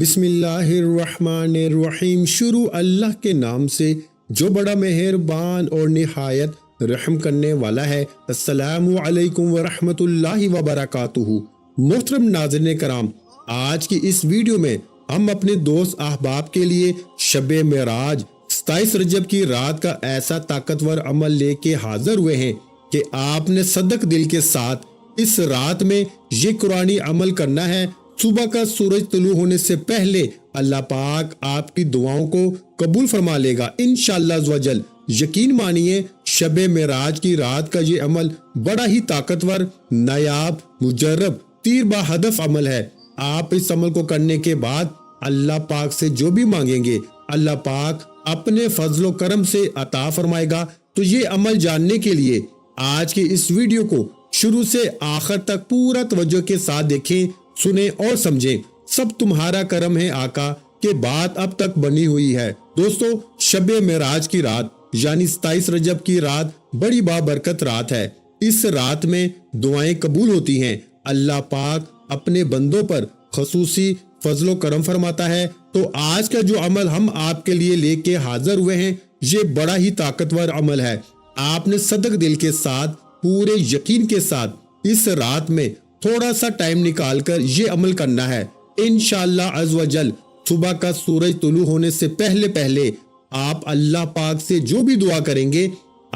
بسم اللہ الرحمن الرحیم۔ شروع اللہ کے نام سے جو بڑا مہربان اور نہایت رحم کرنے والا ہے۔ السلام علیکم ورحمۃ اللہ وبرکاتہ۔ محترم ناظرین کرام، آج کی اس ویڈیو میں ہم اپنے دوست احباب کے لیے شب معراج 27 رجب کی رات کا ایسا طاقتور عمل لے کے حاضر ہوئے ہیں کہ آپ نے صدق دل کے ساتھ اس رات میں یہ قرآنی عمل کرنا ہے۔ صبح کا سورج طلوع ہونے سے پہلے اللہ پاک آپ کی دعاؤں کو قبول فرما لے گا انشاءاللہ عزوجل۔ یقین مانیے شب معراج کی رات کا یہ عمل بڑا ہی طاقتور، نایاب، مجرب، تیر با ہدف عمل ہے۔ آپ اس عمل کو کرنے کے بعد اللہ پاک سے جو بھی مانگیں گے اللہ پاک اپنے فضل و کرم سے عطا فرمائے گا۔ تو یہ عمل جاننے کے لیے آج کی اس ویڈیو کو شروع سے آخر تک پورا توجہ کے ساتھ دیکھیں، سنیں اور سمجھیں۔ سب تمہارا کرم ہے آقا کہ بات اب تک بنی ہوئی ہے۔ دوستو، شب معراج کی رات یعنی 27 رجب کی رات بڑی بابرکت رات ہے۔ اس رات میں دعائیں قبول ہوتی ہیں، اللہ پاک اپنے بندوں پر خصوصی فضل و کرم فرماتا ہے۔ تو آج کا جو عمل ہم آپ کے لیے لے کے حاضر ہوئے ہیں یہ بڑا ہی طاقتور عمل ہے۔ آپ نے صدق دل کے ساتھ، پورے یقین کے ساتھ اس رات میں تھوڑا سا ٹائم نکال کر یہ عمل کرنا ہے۔ انشاءاللہ عز و جل صبح کا سورج طلوع ہونے سے پہلے آپ اللہ پاک سے جو بھی دعا کریں گے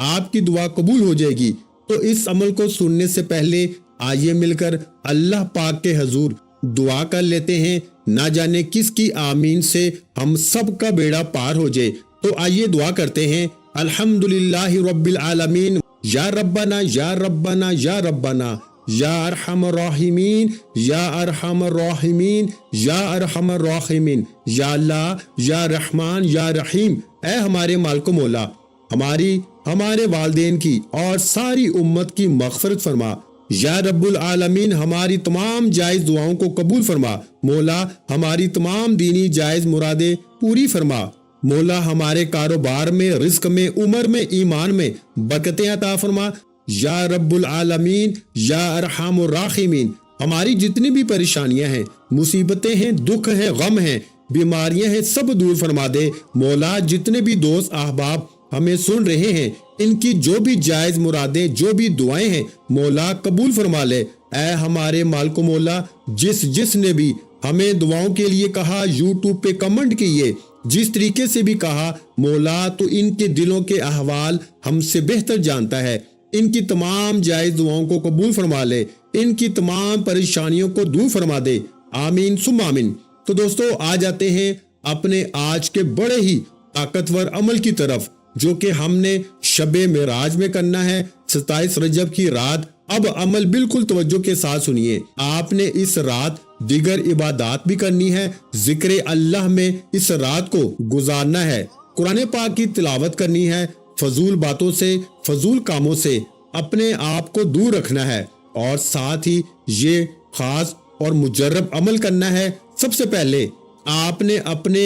آپ کی دعا قبول ہو جائے گی۔ تو اس عمل کو سننے سے پہلے آئیے مل کر اللہ پاک کے حضور دعا کر لیتے ہیں، نہ جانے کس کی آمین سے ہم سب کا بیڑا پار ہو جائے۔ تو آئیے دعا کرتے ہیں۔ الحمدللہ رب العالمین، یا ربنا یا ربنا یا ربنا، یا ارحم الراحمین یا ارحم الراحمین یا ارحم الراحمین، یا اللہ یا رحمان یا رحیم، اے ہمارے مالک و مولا، ہمارے والدین کی اور ساری امت کی مغفرت فرما۔ یا رب العالمین، ہماری تمام جائز دعاؤں کو قبول فرما۔ مولا، ہماری تمام دینی جائز مرادیں پوری فرما۔ مولا، ہمارے کاروبار میں، رزق میں، عمر میں، ایمان میں برکتیں عطا فرما۔ یا رب العالمین یا ارحم الراحمین، ہماری جتنی بھی پریشانیاں ہیں، مصیبتیں ہیں، دکھ ہیں، غم ہیں، بیماریاں ہیں، سب دور فرما دے۔ مولا، جتنے بھی دوست احباب ہمیں سن رہے ہیں ان کی جو بھی جائز مرادیں، جو بھی دعائیں ہیں مولا قبول فرما لے۔ اے ہمارے مالک و مولا، جس نے بھی ہمیں دعاؤں کے لیے کہا، یوٹیوب پہ کمنٹ کیے، جس طریقے سے بھی کہا مولا، تو ان کے دلوں کے احوال ہم سے بہتر جانتا ہے۔ ان کی تمام جائز دعاؤں کو قبول فرما لے، ان کی تمام پریشانیوں کو دور فرما دے، آمین ثم آمین۔ تو دوستو، آ جاتے ہیں اپنے آج کے بڑے ہی طاقتور عمل کی طرف جو کہ ہم نے شب معراج میں کرنا ہے 27 رجب کی رات۔ اب عمل بالکل توجہ کے ساتھ سنیے۔ آپ نے اس رات دیگر عبادات بھی کرنی ہے، ذکر اللہ میں اس رات کو گزارنا ہے، قرآن پاک کی تلاوت کرنی ہے، فضول باتوں سے، فضول کاموں سے اپنے آپ کو دور رکھنا ہے، اور ساتھ ہی یہ خاص اور مجرب عمل کرنا ہے۔ سب سے پہلے آپ نے اپنے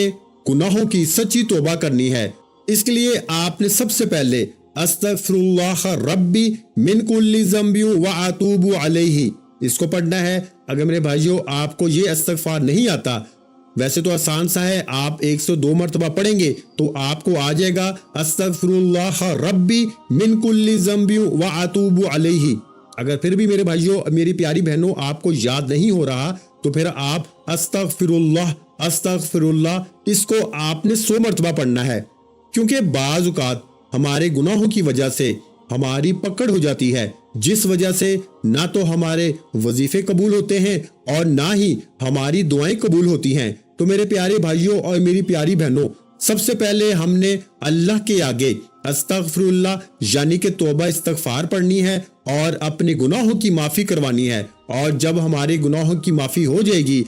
گناہوں کی سچی توبہ کرنی ہے۔ اس کے لیے آپ نے سب سے پہلے استغفر اللہ ربی من کل ذنب واتوب علیہ اس کو پڑھنا ہے۔ اگر میرے بھائیوں آپ کو یہ استغفار نہیں آتا، ویسے تو آسان سا ہے، آپ 102 مرتبہ پڑھیں گے تو آپ کو آ جائے گا استغفر اللہ ربی من کل ذنب واتوب علیہ۔ اگر پھر بھی میرے بھائیوں، میری پیاری بہنوں، آپ کو یاد نہیں ہو رہا تو پھر آپ استغفر اللہ اس کو آپ نے 100 مرتبہ پڑھنا ہے، کیونکہ بعض اوقات ہمارے گناہوں کی وجہ سے ہماری پکڑ ہو جاتی ہے، جس وجہ سے نہ تو ہمارے وظیفے قبول ہوتے ہیں اور نہ ہی ہماری دعائیں قبول ہوتی ہیں۔ تو میرے پیارے بھائیوں اور میری پیاری بہنوں، سب سے پہلے ہم نے اللہ کے آگے استغفر اللہ یعنی کہ توبہ استغفار پڑھنی ہے اور اپنے گناہوں کی معافی کروانی ہے۔ اور جب ہمارے گناہوں کی معافی ہو جائے گی،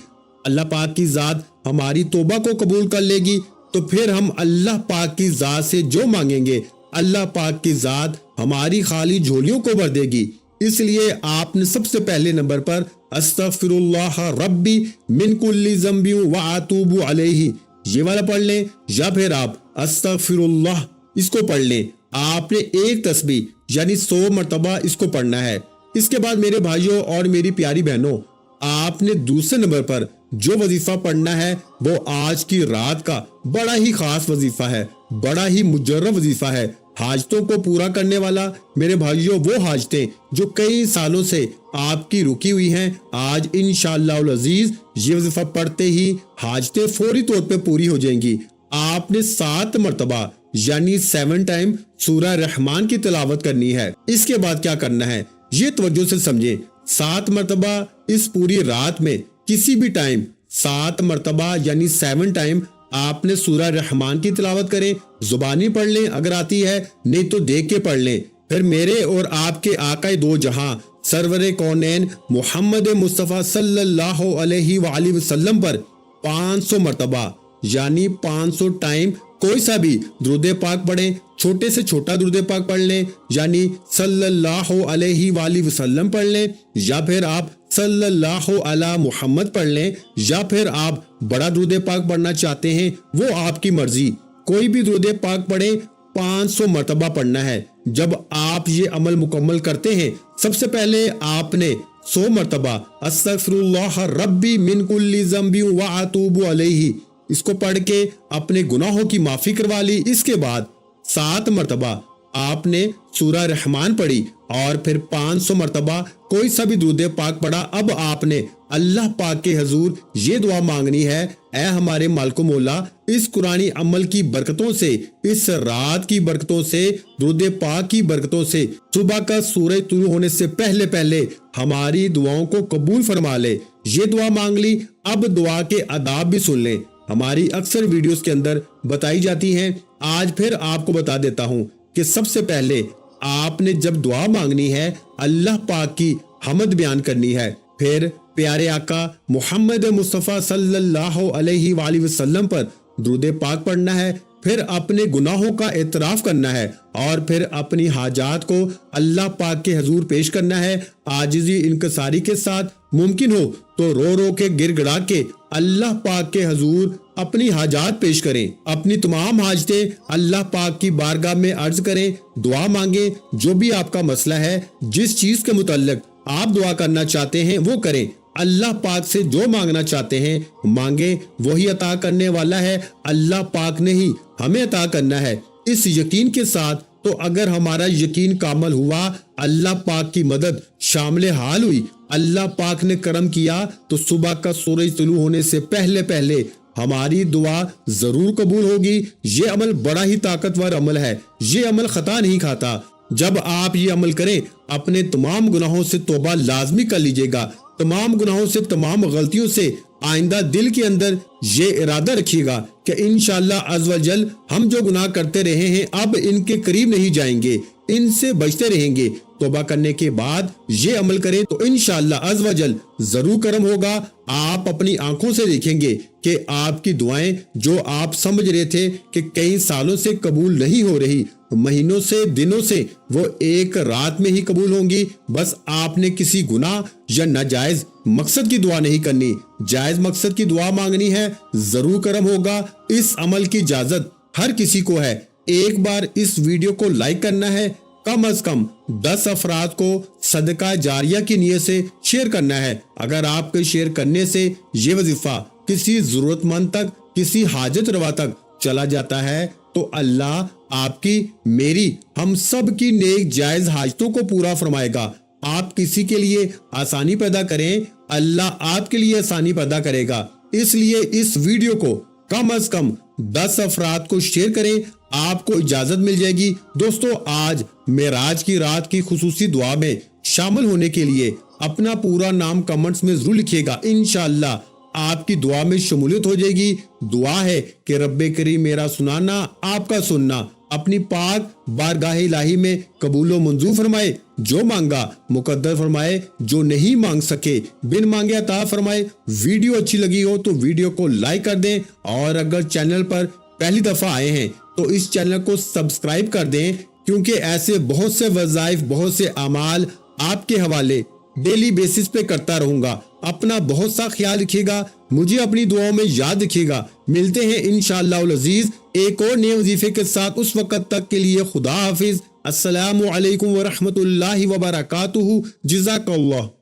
اللہ پاک کی ذات ہماری توبہ کو قبول کر لے گی، تو پھر ہم اللہ پاک کی ذات سے جو مانگیں گے اللہ پاک کی ذات ہماری خالی جھولیوں کو بھر دے گی۔ اس لیے آپ نے سب سے پہلے نمبر پر استغفر اللہ ربی من کل ذنب واتوب علیہ یہ والا پڑھ لیں، یا پھر آپ استغفر اللہ اس کو پڑھ لیں۔ آپ نے ایک تسبیح یعنی 100 مرتبہ اس کو پڑھنا ہے۔ اس کے بعد میرے بھائیوں اور میری پیاری بہنوں، آپ نے دوسرے نمبر پر جو وظیفہ پڑھنا ہے وہ آج کی رات کا بڑا ہی خاص وظیفہ ہے، بڑا ہی مجرب وظیفہ ہے، حاجتوں کو پورا کرنے والا۔ میرے بھائیوں، وہ حاجتیں جو کئی سالوں سے آپ کی رکی ہوئی ہیں، آج انشاءاللہ العزیز یہ وظیفہ پڑھتے ہی حاجتیں فوری طور پہ پوری ہو جائیں گی۔ آپ نے 7 مرتبہ یعنی 7 ٹائم سورہ رحمان کی تلاوت کرنی ہے۔ اس کے بعد کیا کرنا ہے یہ توجہ سے سمجھیں۔ 7 مرتبہ اس پوری رات میں کسی بھی ٹائم 7 مرتبہ یعنی 7 ٹائم آپ نے سورہ رحمان کی تلاوت کریں، زبانی پڑھ لیں اگر آتی ہے، نہیں تو دیکھ کے پڑھ لیں۔ پھر میرے اور آپ کے آقا دو جہاں سرور کونین محمد مصطفیٰ صلی اللہ علیہ وآلہ وسلم پر 500 مرتبہ یعنی 500 ٹائم کوئی سا بھی درود پاک پڑھیں، چھوٹے سے چھوٹا درود پاک پڑھ لیں یعنی صلی اللہ علیہ وآلہ وسلم پڑھ لیں، یا پھر آپ صلی اللہ علی محمد پڑھ لیں، یا پھر آپ بڑا درود پاک پڑھنا چاہتے ہیں وہ آپ کی مرضی، کوئی بھی درود پاک پڑھیں، 500 مرتبہ پڑھنا ہے۔ جب آپ یہ عمل مکمل کرتے ہیں، سب سے پہلے آپ نے 100 مرتبہ استغفر اللہ ربی من کل ذنب واتوب علیہ اس کو پڑھ کے اپنے گناہوں کی معافی کروا لی۔ اس کے بعد 7 مرتبہ آپ نے سورہ رحمان پڑھی اور پھر 500 مرتبہ کوئی سا بھی درود پاک پڑھا۔ اب آپ نے اللہ پاک کے حضور یہ دعا مانگنی ہے، اے ہمارے مالک و مولا، اس قرآنی عمل کی برکتوں سے، اس رات کی برکتوں سے، درود پاک کی برکتوں سے صبح کا سورج طلوع ہونے سے پہلے پہلے ہماری دعاؤں کو قبول فرما لے۔ یہ دعا مانگ لی۔ اب دعا کے آداب بھی سن لیں، ہماری اکثر ویڈیوز کے اندر بتائی جاتی ہیں۔ آج پھر آپ کو بتا دیتا ہوں کہ سب سے پہلے آپ نے جب دعا مانگنی ہے اللہ پاک کی حمد بیان کرنی ہے، پھر پیارے آقا محمد مصطفیٰ صلی اللہ علیہ وآلہ وسلم پر درود پاک پڑھنا ہے، پھر اپنے گناہوں کا اعتراف کرنا ہے اور پھر اپنی حاجات کو اللہ پاک کے حضور پیش کرنا ہے، عاجزی انکساری کے ساتھ، ممکن ہو تو رو رو کے گر گڑا کے اللہ پاک کے حضور اپنی حاجات پیش کریں، اپنی تمام حاجتیں اللہ پاک کی بارگاہ میں عرض کریں، دعا مانگیں، جو بھی آپ کا مسئلہ ہے، جس چیز کے متعلق آپ دعا کرنا چاہتے ہیں وہ کریں۔ اللہ پاک سے جو مانگنا چاہتے ہیں مانگیں، وہی عطا کرنے والا ہے، اللہ پاک نے ہی ہمیں عطا کرنا ہے۔ اس یقین کے ساتھ تو اگر ہمارا یقین کامل ہوا، اللہ پاک کی مدد شامل حال ہوئی، اللہ پاک نے کرم کیا تو صبح کا سورج طلوع ہونے سے پہلے پہلے ہماری دعا ضرور قبول ہوگی۔ یہ عمل بڑا ہی طاقتور عمل ہے، یہ عمل خطا نہیں کھاتا۔ جب آپ یہ عمل کریں اپنے تمام گناہوں سے توبہ لازمی کر لیجئے گا، تمام گناہوں سے، تمام غلطیوں سے آئندہ دل کے اندر یہ ارادہ رکھیے گا کہ انشاءاللہ عز و جل ہم جو گناہ کرتے رہے ہیں اب ان کے قریب نہیں جائیں گے، ان سے بچتے رہیں گے۔ توبہ کرنے کے بعد یہ عمل کریں تو انشاءاللہ عز و جل ضرور کرم ہوگا۔ آپ اپنی آنکھوں سے دیکھیں گے کہ آپ کی دعائیں جو آپ سمجھ رہے تھے کہ کئی سالوں سے قبول نہیں ہو رہی، مہینوں سے، دنوں سے، وہ ایک رات میں ہی قبول ہوں گی۔ بس آپ نے کسی گناہ یا ناجائز مقصد کی دعا نہیں کرنی، جائز مقصد کی دعا مانگنی ہے، ضرور کرم ہوگا۔ اس عمل کی اجازت ہر کسی کو ہے۔ ایک بار اس ویڈیو کو لائک کرنا ہے، کم از کم 10 افراد کو صدقہ جاریہ کی نیت سے شیئر کرنا ہے۔ اگر آپ کے شیئر کرنے سے یہ وظیفہ کسی ضرورت مند تک، کسی حاجت روا تک چلا جاتا ہے تو اللہ آپ کی، میری، ہم سب کی نیک جائز حاجتوں کو پورا فرمائے گا۔ آپ کسی کے لیے آسانی پیدا کریں، اللہ آپ کے لیے آسانی پیدا کرے گا۔ اس لیے اس ویڈیو کو کم از کم 10 افراد کو شیئر کریں، آپ کو اجازت مل جائے گی۔ دوستو، آج معراج کی رات کی خصوصی دعا میں شامل ہونے کے لیے اپنا پورا نام کمنٹس میں ضرور لکھیے گا، انشاءاللہ آپ کی دعا میں شمولیت ہو جائے گی۔ دعا ہے کہ رب کریم میرا سنانا، آپ کا سننا اپنی پاک بارگاہ الہی میں قبول و منظور فرمائے، جو مانگا مقدر فرمائے، جو نہیں مانگ سکے بن مانگے عطا فرمائے۔ ویڈیو اچھی لگی ہو تو ویڈیو کو لائک کر دیں، اور اگر چینل پر پہلی دفعہ آئے ہیں تو اس چینل کو سبسکرائب کر دیں، کیونکہ ایسے بہت سے وظائف، بہت سے اعمال آپ کے حوالے ڈیلی بیسس پہ کرتا رہوں گا۔ اپنا بہت سا خیال رکھیے گا، مجھے اپنی دعاؤں میں یاد رکھیے گا۔ ملتے ہیں انشاءاللہ العزیز ایک اور نئے وظیفے کے ساتھ، اس وقت تک کے لیے خدا حافظ۔ السلام علیکم ورحمۃ اللہ وبرکاتہ۔ جزاک اللہ۔